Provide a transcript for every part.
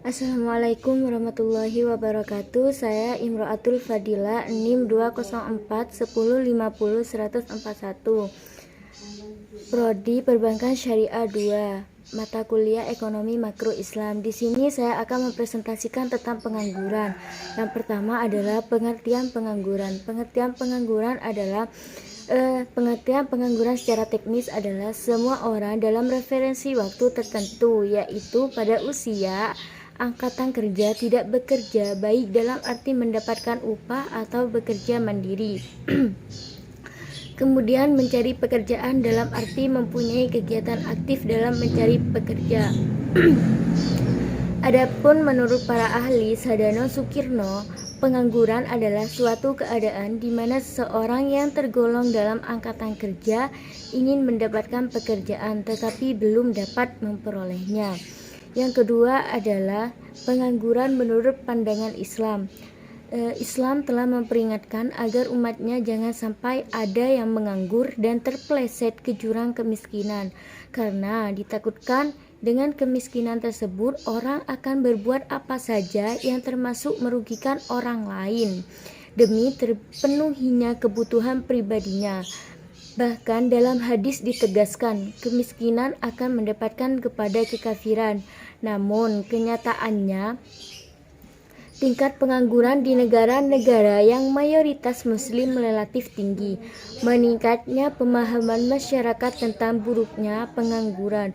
Assalamualaikum warahmatullahi wabarakatuh. Saya Imro'atul Fadila, NIM 204 1050 141, Prodi Perbankan Syariah 2, mata kuliah Ekonomi Makro Islam. Di sini saya akan mempresentasikan tentang pengangguran. Yang pertama adalah pengertian pengangguran. Pengertian pengangguran secara teknis adalah semua orang dalam referensi waktu tertentu, yaitu pada usia angkatan kerja tidak bekerja, baik dalam arti mendapatkan upah atau bekerja mandiri. Kemudian mencari pekerjaan dalam arti mempunyai kegiatan aktif dalam mencari pekerja. Adapun menurut para ahli Sadano Sukirno, pengangguran adalah suatu keadaan di mana seseorang yang tergolong dalam angkatan kerja ingin mendapatkan pekerjaan tetapi belum dapat memperolehnya. Yang kedua adalah pengangguran menurut pandangan Islam. Islam telah memperingatkan agar umatnya jangan sampai ada yang menganggur dan terpeleset ke jurang kemiskinan, karena ditakutkan dengan kemiskinan tersebut orang akan berbuat apa saja yang termasuk merugikan orang lain demi terpenuhinya kebutuhan pribadinya. Bahkan dalam hadis ditegaskan kemiskinan akan mendapatkan kepada kekafiran. Namun kenyataannya tingkat pengangguran di negara-negara yang mayoritas muslim relatif tinggi. Meningkatnya pemahaman masyarakat tentang buruknya pengangguran,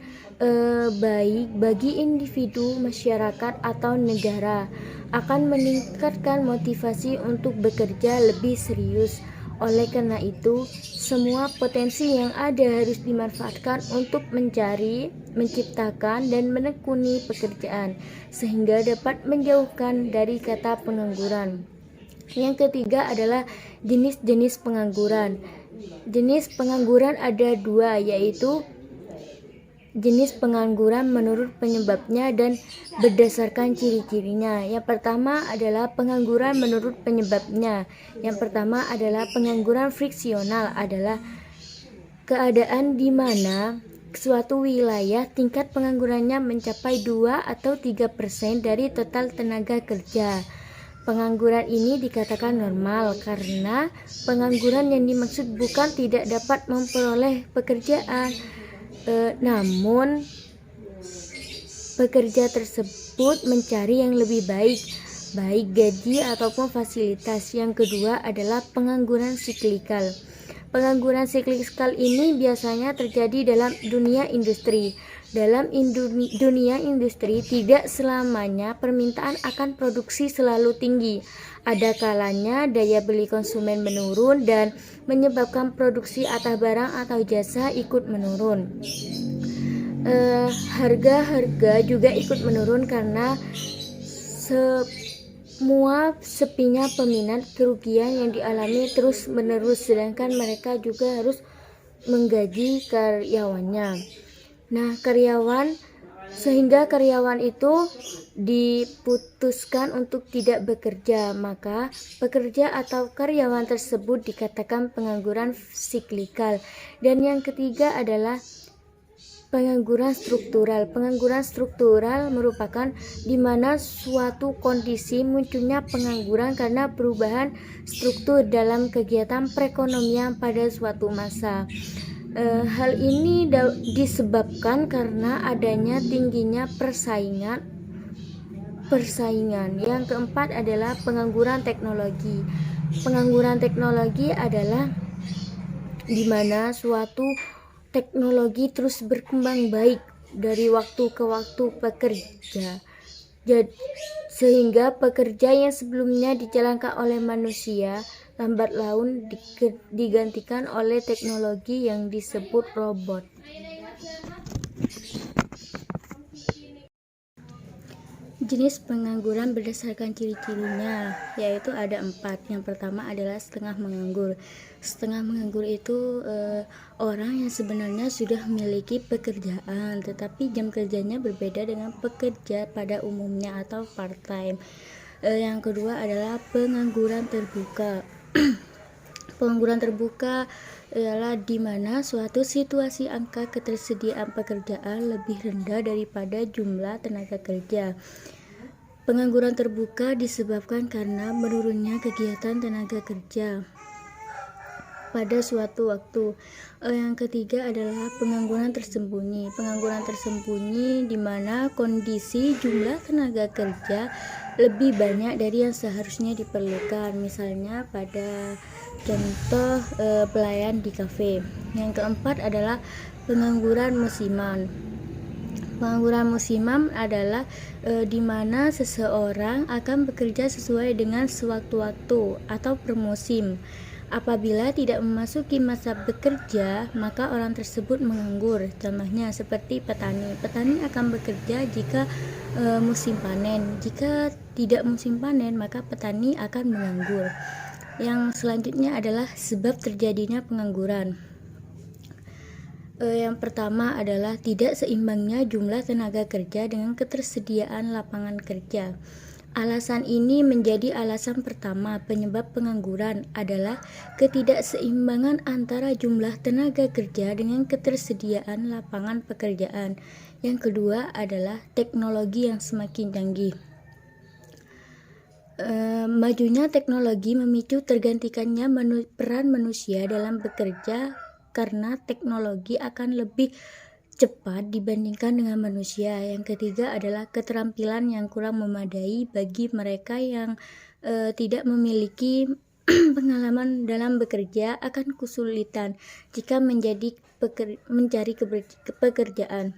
baik bagi individu, masyarakat, atau negara, akan meningkatkan motivasi untuk bekerja lebih serius. Oleh karena itu, semua potensi yang ada harus dimanfaatkan untuk mencari, menciptakan, dan menekuni pekerjaan, sehingga dapat menjauhkan dari kata pengangguran. Yang ketiga adalah jenis-jenis pengangguran. Jenis pengangguran ada dua, yaitu jenis pengangguran menurut penyebabnya dan berdasarkan ciri-cirinya. Yang pertama adalah pengangguran menurut penyebabnya. Yang pertama adalah pengangguran friksional, adalah keadaan di mana suatu wilayah tingkat penganggurannya mencapai 2 atau 3% dari total tenaga kerja. Pengangguran ini dikatakan normal karena pengangguran yang dimaksud bukan tidak dapat memperoleh pekerjaan, namun pekerja tersebut mencari yang lebih baik gaji ataupun fasilitas. Yang kedua adalah pengangguran siklikal. Pengangguran siklikal ini biasanya terjadi dalam dunia industri. Dalam dunia industri tidak selamanya permintaan akan produksi selalu tinggi. Ada kalanya daya beli konsumen menurun dan menyebabkan produksi atas barang atau jasa ikut menurun. Harga-harga juga ikut menurun karena semua sepinya peminat, kerugian yang dialami terus menerus, sedangkan mereka juga harus menggaji karyawannya. Sehingga karyawan itu diputuskan untuk tidak bekerja, maka pekerja atau karyawan tersebut dikatakan pengangguran siklikal. Dan yang ketiga adalah pengangguran struktural. Pengangguran struktural merupakan di mana suatu kondisi munculnya pengangguran karena perubahan struktur dalam kegiatan perekonomian pada suatu masa. Hal ini disebabkan karena adanya tingginya persaingan. Yang keempat adalah pengangguran teknologi. Pengangguran teknologi adalah di mana suatu teknologi terus berkembang baik dari waktu ke waktu sehingga pekerja yang sebelumnya dijalankan oleh manusia lambat laun digantikan oleh teknologi yang disebut robot. Jenis pengangguran berdasarkan ciri-cirinya, yaitu ada 4. Yang pertama adalah setengah menganggur. Setengah menganggur itu orang yang sebenarnya sudah memiliki pekerjaan, tetapi jam kerjanya berbeda dengan pekerja pada umumnya atau part-time. Yang kedua adalah pengangguran terbuka. Pengangguran terbuka ialah di mana suatu situasi angka ketersediaan pekerjaan lebih rendah daripada jumlah tenaga kerja. Pengangguran terbuka disebabkan karena menurunnya kegiatan tenaga kerja pada suatu waktu. Yang ketiga adalah pengangguran tersembunyi. Pengangguran tersembunyi di mana kondisi jumlah tenaga kerja lebih banyak dari yang seharusnya diperlukan. Misalnya pada contoh pelayan di kafe. Yang keempat adalah pengangguran musiman. Pengangguran musiman adalah di mana seseorang akan bekerja sesuai dengan sewaktu-waktu atau per musim. Apabila tidak memasuki masa bekerja, maka orang tersebut menganggur. Contohnya seperti petani. Petani akan bekerja jika musim panen. Jika tidak musim panen, maka petani akan menganggur. Yang selanjutnya adalah sebab terjadinya pengangguran. Yang pertama adalah tidak seimbangnya jumlah tenaga kerja dengan ketersediaan lapangan kerja. Alasan ini menjadi alasan pertama penyebab pengangguran adalah ketidakseimbangan antara jumlah tenaga kerja dengan ketersediaan lapangan pekerjaan. Yang kedua adalah teknologi yang semakin canggih. Majunya teknologi memicu tergantikannya peran manusia dalam bekerja karena teknologi akan lebih cepat dibandingkan dengan manusia. Yang ketiga adalah keterampilan yang kurang memadai bagi mereka yang tidak memiliki pengalaman dalam bekerja akan kesulitan jika mencari pekerjaan.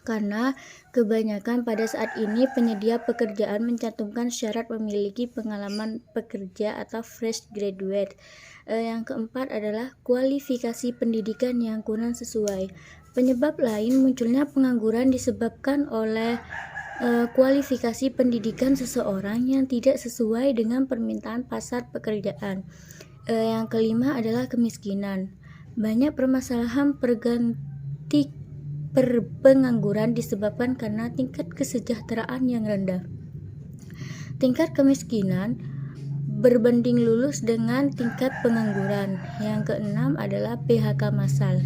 Karena kebanyakan pada saat ini penyedia pekerjaan mencantumkan syarat memiliki pengalaman pekerja atau fresh graduate. Yang keempat adalah kualifikasi pendidikan yang kurang sesuai. Penyebab lain munculnya pengangguran disebabkan oleh kualifikasi pendidikan seseorang yang tidak sesuai dengan permintaan pasar pekerjaan. Yang kelima adalah kemiskinan. Banyak permasalahan pengangguran disebabkan karena tingkat kesejahteraan yang rendah. Tingkat kemiskinan berbanding lurus dengan tingkat pengangguran. Yang keenam adalah PHK massal.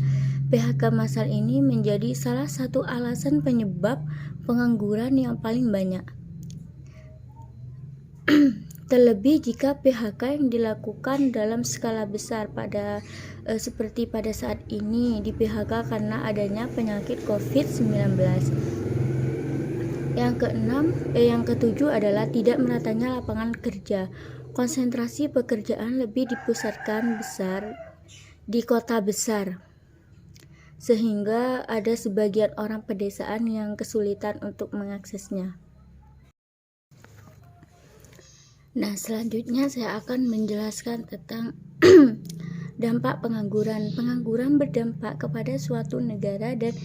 PHK massal ini menjadi salah satu alasan penyebab pengangguran yang paling banyak. Terlebih jika PHK yang dilakukan dalam skala besar seperti pada saat ini di PHK karena adanya penyakit COVID-19. Yang ketujuh adalah tidak meratanya lapangan kerja. Konsentrasi pekerjaan lebih dipusatkan besar di kota besar, sehingga ada sebagian orang pedesaan yang kesulitan untuk mengaksesnya. Nah, selanjutnya saya akan menjelaskan tentang dampak pengangguran. Pengangguran berdampak kepada suatu negara dan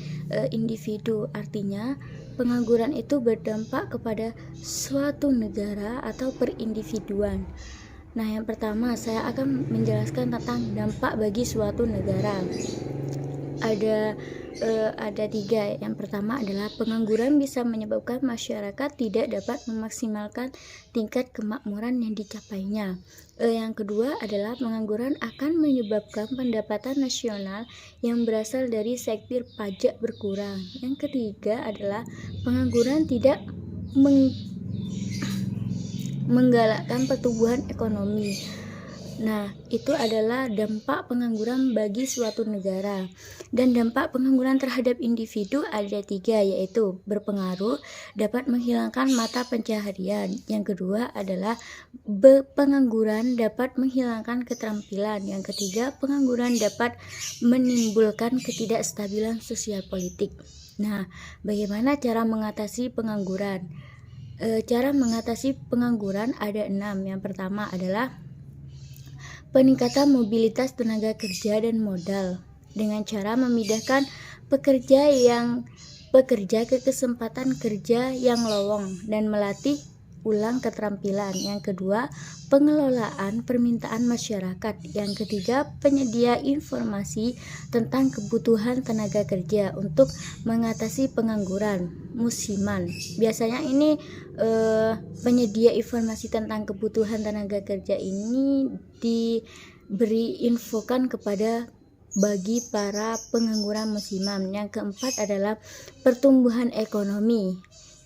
individu. Artinya, pengangguran itu berdampak kepada suatu negara atau perindividuan. Nah, yang pertama saya akan menjelaskan tentang dampak bagi suatu negara. Ada tiga. Yang pertama adalah pengangguran bisa menyebabkan masyarakat tidak dapat memaksimalkan tingkat kemakmuran yang dicapainya. Yang kedua adalah pengangguran akan menyebabkan pendapatan nasional yang berasal dari sektor pajak berkurang. Yang ketiga adalah pengangguran tidak menggalakkan pertumbuhan ekonomi. Nah, itu adalah dampak pengangguran bagi suatu negara. Dan dampak pengangguran terhadap individu ada tiga, yaitu berpengaruh, dapat menghilangkan mata pencaharian. Yang kedua adalah pengangguran dapat menghilangkan keterampilan. Yang ketiga, pengangguran dapat menimbulkan ketidakstabilan sosial politik. Nah, bagaimana cara mengatasi pengangguran? Cara mengatasi pengangguran ada 6. Yang pertama adalah peningkatan mobilitas tenaga kerja dan modal dengan cara memindahkan pekerja ke kesempatan kerja yang lowong dan melatih ulang keterampilan. Yang kedua, pengelolaan permintaan masyarakat. Yang ketiga, penyedia informasi tentang kebutuhan tenaga kerja untuk mengatasi pengangguran musiman. Biasanya ini penyedia informasi tentang kebutuhan tenaga kerja ini beri infokan kepada bagi para pengangguran musiman. Yang keempat adalah pertumbuhan ekonomi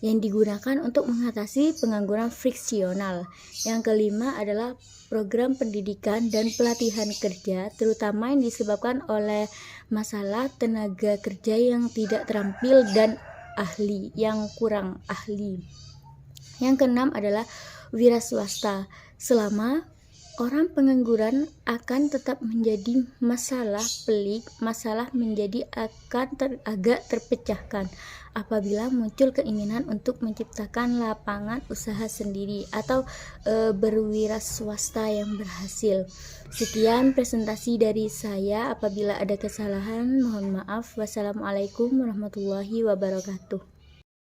yang digunakan untuk mengatasi pengangguran friksional. Yang kelima adalah program pendidikan dan pelatihan kerja, terutama yang disebabkan oleh masalah tenaga kerja yang tidak terampil dan yang kurang ahli. Yang keenam adalah wira swasta. Selama orang pengangguran akan tetap menjadi masalah pelik, masalah menjadi akan agak terpecahkan apabila muncul keinginan untuk menciptakan lapangan usaha sendiri atau berwira swasta yang berhasil. Sekian presentasi dari saya. Apabila ada kesalahan, mohon maaf. Wassalamualaikum warahmatullahi wabarakatuh.